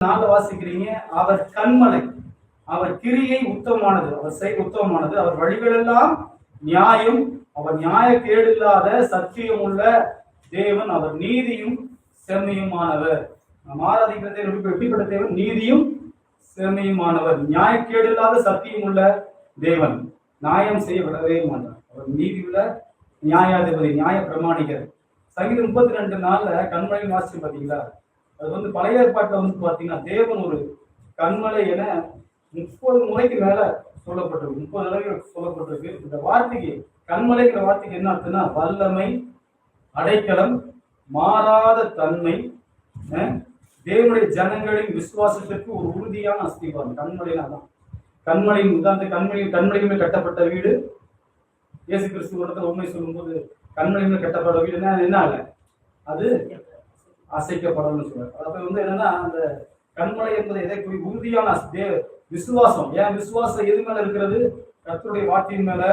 நாங்க வாசிக்கிறீங்க, அவர் கண்மலை, அவர் கிரியை உத்தமமானது, அவர் செய் உத்தமமானது, அவர் வழிகளெல்லாம் நியாயம், அவர் நியாய கேடில்லாத சத்தியம் உள்ள தேவன், அவர் நீதியும் செம்மையுமானவர். நாம் ஆராதிக்கிற தேவன் எப்படிப்பட்ட தேவன்? நீதியும் செம்மையுமானவர், நியாயக்கேடு இல்லாத சத்தியம் உள்ள தேவன், நியாயம் செய்ய விடவே மாட்டார். அவர் நீதி உள்ள நியாயாதிபதி, நியாய பிரமாணிகர். சங்கீதம் 32 கண்மலை வாசி பார்த்தீங்களா? அது பழைய ஏற்பாட்டில் பார்த்தீங்கன்னா தேவன் ஒரு கண்மலை என 30 முறைக்கு மேல சொல்லப்பட்டிருக்கு, 30 தடவைகள் சொல்லப்பட்டிருக்கு. இந்த வார்த்தைக்கு கண்மலைங்கிற வார்த்தைக்கு என்ன அர்த்தம்னா வல்லமை, அடைக்கலம், மாறாத தன்மை, தேவனுடைய ஜனங்களின் விசுவாசத்திற்கு ஒரு உறுதியான அஸ்திவாரம். கண்மலைனா தான் கண்மலையின் உதாரணத்தை கண்மலையுமே கட்டப்பட்ட வீடு. இயேசு கிறிஸ்து ஒரு உண்மை சொல்லும் போது கண்மலையுமே கட்டப்பட்ட வீடு என்ன ஆகல, அது அசைக்கப்படணும்னு சொல்றாரு. அப்ப என்னன்னா அந்த கண்மலை என்பது எதை உறுதியான விசுவாசம். ஏன் விசுவாசம் எது மேல இருக்கிறது? கர்த்தருடைய வார்த்தையின் மேல.